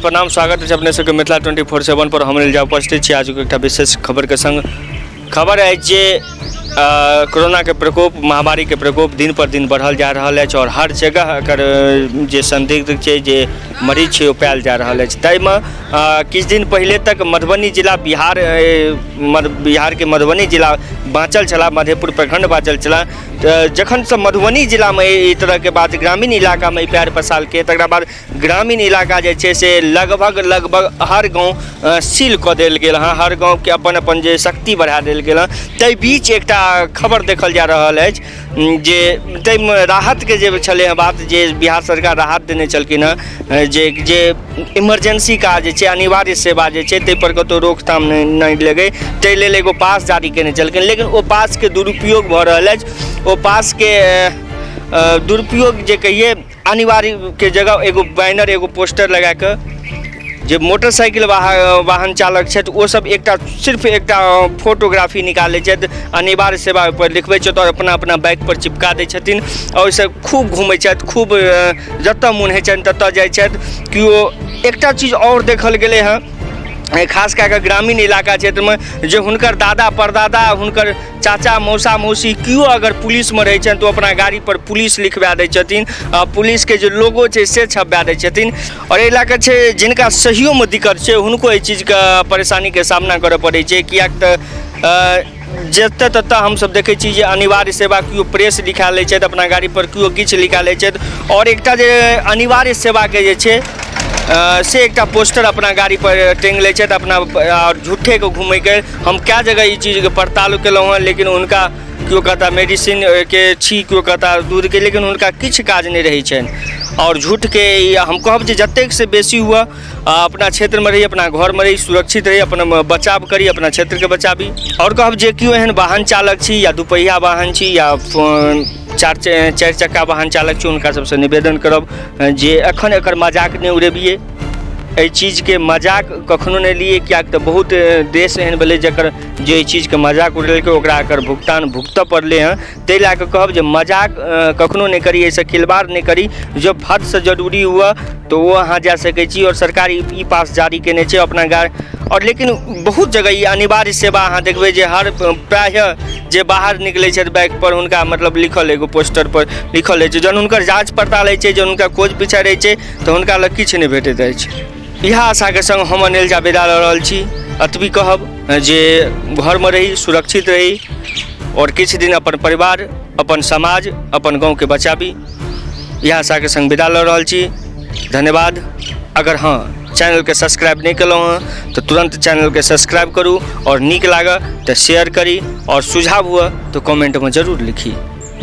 प्रणाम, स्वागत है अपने सबके मिथिला 24/7 पर। हम जा उपस्थित छी आज एक विशेष खबर के संग। खबर है जे कोरोना के प्रकोप, महामारी के प्रकोप दिन पर दिन बढ़ल जा रहा है और हर जगह एकर जे संदिग्ध छै, जे मरीज छै, पायल जा रहा है। ताहिमे किछु दिन पहले तक मधुबनी जिला बिहार के मधुबनी जिला बाँचल छला, मधेपुर प्रखंड बाँचल छला। जखन से मधुबनी जिला में ई तरह के बात ग्रामीण इलाका में पैर पसाल के, तकरा बाद ग्रामीण इलाका जे छै से लगभग हर गाँव सील कऽ देल गेल हँ। हर गाँव के अपन अपन जे शक्ति बढ़ा देल गेल हँ। ताहि बीच एकटा खबर देखल जा रहल अछि जे ताहिमे राहत के जे छलै हँ बात, जे बिहार सरकार राहत देने छलखिन हँ, जे इमरजेंसी काज छै, अनिवार्य सेवा जे छै, ताहि पर कतौ रोकथाम नहि लगै, ताहि लेल एगो पास जारी केने छलखिन। लेकिन ओ पास के दुरुपयोग भऽ रहल अछि। ओ पास के दुरुपयोग जे कहिए, अनिवार्य के जगह एगो बैनर, एगो पोस्टर लगा कऽ जे मोटरसाइकिल वाहन चालक छथि ओ सब सिर्फ एक फोटोग्राफी निकालै छथि, अनिवार्य सेवा पर लिखबै छथि और अपना अपना बाइक पर चिपका दै छथिन। और से खूब घूमै छथि, खूब जतऽ मोन होइ छनि ततऽ जाइ छथि। कि एकटा चीज और देखल गेलै हँ, खास कऽ कऽ ग्रामीण इलाका क्षेत्र में, जे हुनकर दादा परदादा, हुनकर चाचा मौसा मौसी केओ अगर पुलिस में रहै छनि तो अपना गाड़ी पर पुलिस लिखवा दै छथिन, पुलिस के जो लोगो छै से छपवा दै छथिन। और एहि लऽ कऽ छै जिनका सहियो में दिक्कत छै हुनको एहि चीज के परेशानी के सामना करऽ पड़ै छै। किएक तऽ जतऽ ततऽ हमसब देखै छी जे अनिवार्य सेवा केओ प्रेस लिखा लै छथि अपना गाड़ी पर, केओ किछु लिखा लै छथि। और एकटा जे अनिवार्य सेवा के जे छै से एकटा पोस्टर अपना गाड़ी पर टेंग ले छथि अपना, और झूठे को घूमे के। हम क्या जगह ई चीज के पड़ताल केलहुँ हँ, लेकिन उनका केओ कहता मेडिसिन के छी, केओ कहता दूध के, लेकिन उनका किछु काज नहीं रही छनि। और झूठ के हम कहब जे जतेक से बेसी हुआ अपना क्षेत्र में रही, अपना घर में रही, सुरक्षित रही, अपना बचाव करी, अपना क्षेत्र के बचाबी। और कहब जे केओ एहन वाहन चालक छी, या दुपहिया वाहन छी, या चारि चक्का वाहन चालक छी, हुनका सबसे निवेदन करब जे एखन एकर मजाक नहीं उड़ेबिए, एहि चीज के मजाक कखनो नहीं लिए। किएक तऽ बहुत देश एहन भेलै जकर जे एहि चीज के मजाक उड़ेलकै, ओकरा एकर भुगतान भुगतऽ पड़लै हँ। ताहि लऽ कऽ कहब जे मजाक कखनो नहीं करी, ऐसे खिलवाड़ नहीं करी। जब हद से जरूरी हुआ तो वो अहाँ जा सकै छी। और सरकार ई पास जारी केने छै अपना गाड़ी। और लेकिन बहुत जगह ई अनिवार्य सेवा अहाँ देखबै जे हर प्रायः जे बाहर निकलै छथि बाइक पर, हुनका मतलब लिखल एगो पोस्टर पर लिखल रहै छै। जहन हुनकर जाँच पड़ताल होइ छै, जहन हुनका खोज पीछा रहै छै, तऽ हुनका लग किछु नहीं भेटैत अछि। इएह आशा के संग हम अनिल झा विदा लऽ रहल छी। अतबी कहब जे घर में रही, सुरक्षित रही, और किछु दिन अपन परिवार, अपन समाज, अपन गाँव के बचाबी। इएह आशा के संग विदा लऽ रहल छी। धन्यवाद। अगर हाँ चैनल के सब्सक्राइब नहीं केलहुँ हँ तो तुरंत चैनल के सब्सक्राइब करूँ, और नीक लागऽ तो शेयर करी, और सुझाव हुआ तो कमेंट में जरूर लिखी।